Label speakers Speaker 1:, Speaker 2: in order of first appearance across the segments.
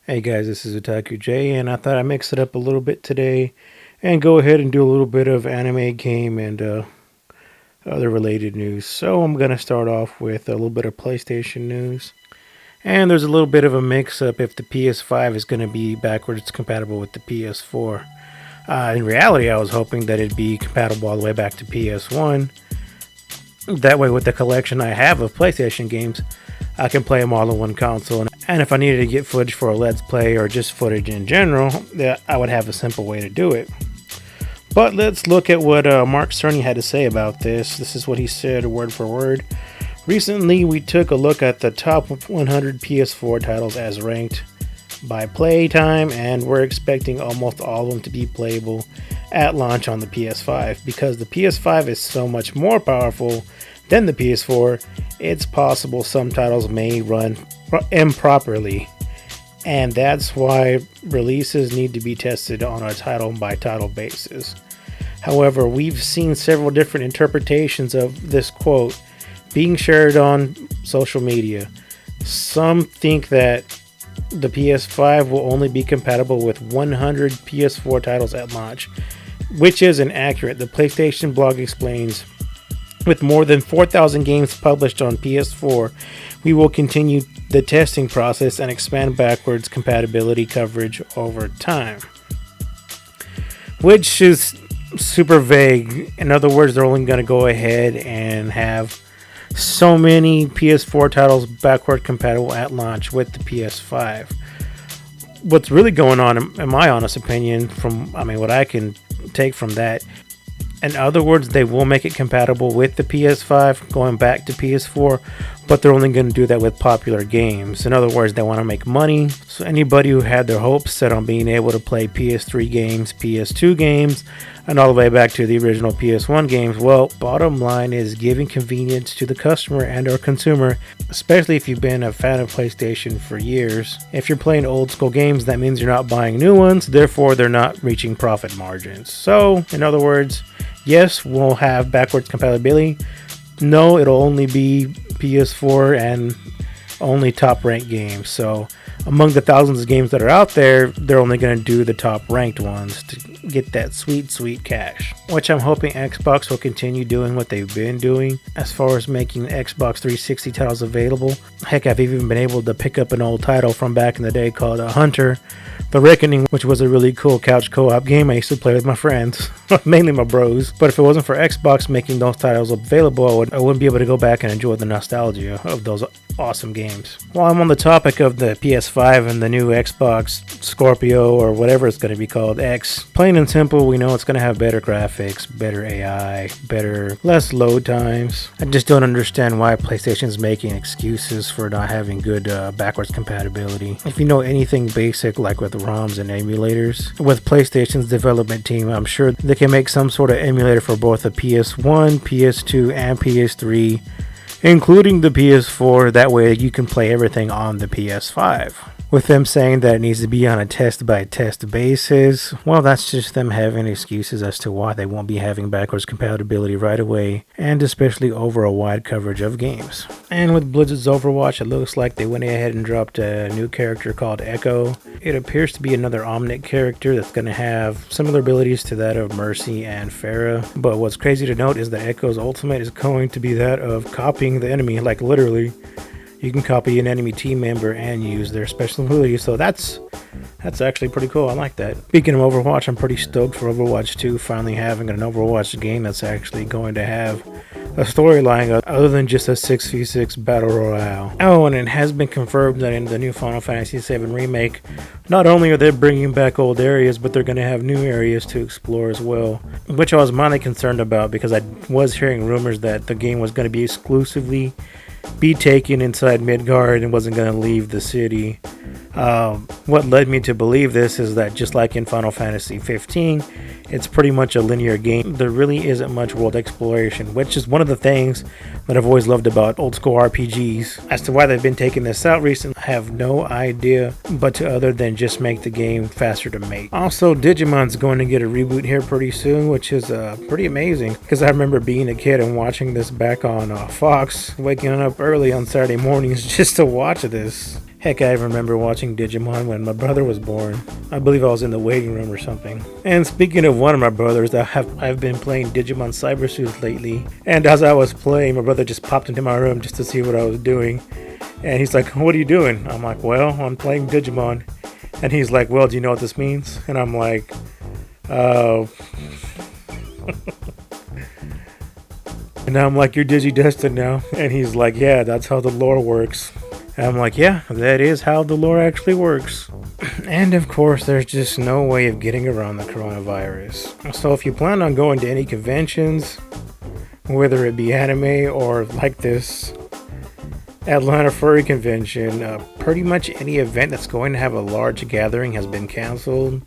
Speaker 1: Hey guys, this is Otaku J, and I thought I'd mix it up a little bit today and go ahead and do a little bit of anime, game, and other related news. So I'm going to start off with a little bit of PlayStation news. And there's a little bit of a mix up if the PS5 is going to be backwards compatible with the PS4. In reality, I was hoping that it'd be compatible all the way back to PS1. That way, with the collection I have of PlayStation games, I can play them all on one console. And if I needed to get footage for a Let's Play or just footage in general, I would have a simple way to do it. But let's look at what Mark Cerny had to say about this. This is what he said word for word. Recently, we took a look at the top 100 PS4 titles as ranked by playtime, and we're expecting almost all of them to be playable at launch on the PS5. Because the PS5 is so much more powerful than the PS4, it's possible some titles may run improperly, and that's why releases need to be tested on a title by title basis. However, we've seen several different interpretations of this quote being shared on social media. Some think that the PS5 will only be compatible with 100 PS4 titles at launch, which isn't accurate. The PlayStation blog explains, with more than 4,000 games published on PS4, we will continue the testing process and expand backwards compatibility coverage over time. Which is super vague. In other words, they're only going to go ahead and have so many PS4 titles backward compatible at launch with the PS5. What's really going on, in my honest opinion, what I can take from that, in other words, they will make it compatible with the PS5 going back to PS4, but they're only going to do that with popular games. In other words, they want to make money. So anybody who had their hopes set on being able to play PS3 games, PS2 games, and all the way back to the original PS1 games, well, bottom line is giving convenience to the customer and or consumer, especially if you've been a fan of PlayStation for years. If you're playing old school games, that means you're not buying new ones, therefore they're not reaching profit margins. So, in other words, yes, we'll have backwards compatibility. No, it'll only be PS4 and only top ranked games. So among the thousands of games that are out there, they're only going to do the top ranked ones to get that sweet cash, which I'm hoping Xbox will continue doing what they've been doing as far as making Xbox 360 titles available. Heck, I've even been able to pick up an old title from back in the day called Hunter The Reckoning, which was a really cool couch co-op game I used to play with my friends, mainly my bros. But if it wasn't for Xbox making those titles available, I wouldn't be able to go back and enjoy the nostalgia of those awesome games. While I'm on the topic of the PS5 and the new Xbox Scorpio, or whatever it's going to be called, X, plain and simple, we know it's going to have better graphics, better AI, less load times. I just don't understand why PlayStation's making excuses for not having good backwards compatibility. If you know anything basic, like with ROMs and emulators, with PlayStation's development team, I'm sure they can make some sort of emulator for both the PS1, PS2, and PS3, including the PS4. That way you can play everything on the PS5. With them saying that it needs to be on a test-by-test basis, well, that's just them having excuses as to why they won't be having backwards compatibility right away, and especially over a wide coverage of games. And with Blizzard's Overwatch, it looks like they went ahead and dropped a new character called Echo. It appears to be another Omnic character that's going to have similar abilities to that of Mercy and Pharah. But what's crazy to note is that Echo's ultimate is going to be that of copying the enemy, like literally. You can copy an enemy team member and use their special abilities, so that's actually pretty cool. I like that. Speaking of Overwatch, I'm pretty stoked for Overwatch 2 finally having an Overwatch game that's actually going to have a storyline other than just a 6v6 battle royale. Oh, and it has been confirmed that in the new Final Fantasy VII Remake, not only are they bringing back old areas, but they're going to have new areas to explore as well, which I was mildly concerned about because I was hearing rumors that the game was going to be exclusively be taken inside Midgard and wasn't going to leave the city. What led me to believe this is that just like in Final Fantasy 15, it's pretty much a linear game. There really isn't much world exploration, which is one of the things that I've always loved about old school RPGs. As to why they've been taking this out recently, I have no idea, but to other than just make the game faster to make. Also, Digimon's going to get a reboot here pretty soon, which is pretty amazing, because I remember being a kid and watching this back on Fox, waking up early on Saturday mornings just to watch this. Heck, I remember watching Digimon when my brother was born. I believe I was in the waiting room or something. And speaking of one of my brothers, I've been playing Digimon Cyberslueth lately. And as I was playing, my brother just popped into my room just to see what I was doing. And he's like, "What are you doing?" I'm like, "Well, I'm playing Digimon." And he's like, "Well, do you know what this means?" And I'm like, And I'm like, "You're Digidestined now." And he's like, "Yeah, that's how the lore works." And I'm like, "Yeah, that is how the lore actually works." And of course, there's just no way of getting around the coronavirus. So if you plan on going to any conventions, whether it be anime or like this Atlanta Furry Convention, pretty much any event that's going to have a large gathering has been canceled.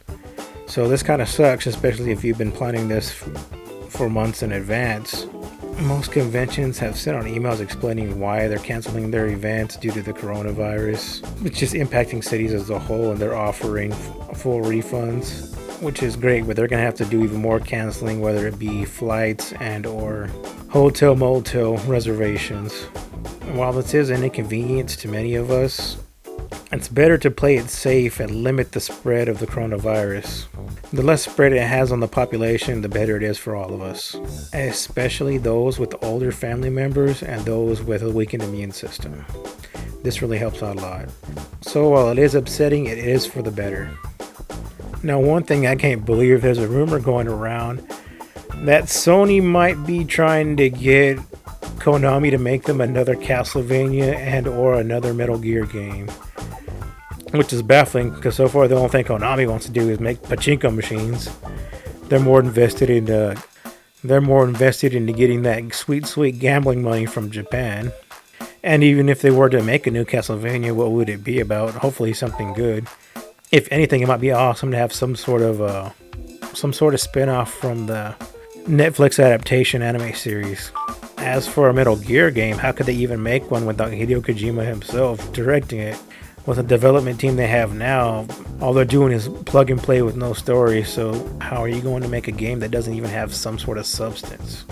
Speaker 1: So this kind of sucks, especially if you've been planning this for months in advance. Most conventions have sent out emails explaining why they're canceling their events due to the coronavirus. It's just impacting cities as a whole, and they're offering full refunds, which is great, but they're going to have to do even more canceling, whether it be flights and or hotel motel reservations. While this is an inconvenience to many of us, it's better to play it safe and limit the spread of the coronavirus. The less spread it has on the population, the better it is for all of us, especially those with older family members and those with a weakened immune system. This really helps out a lot. So while it is upsetting, it is for the better. Now, one thing I can't believe, there's a rumor going around that Sony might be trying to get Konami to make them another Castlevania and or another Metal Gear game. Which is baffling, because so far the only thing Konami wants to do is make pachinko machines. They're more invested into getting that sweet gambling money from Japan. And even if they were to make a new Castlevania, what would it be about? Hopefully something good. If anything, it might be awesome to have some sort of spin-off from the Netflix adaptation anime series. As for a Metal Gear game, how could they even make one without Hideo Kojima himself directing it? With the development team they have now, all they're doing is plug and play with no story, so how are you going to make a game that doesn't even have some sort of substance?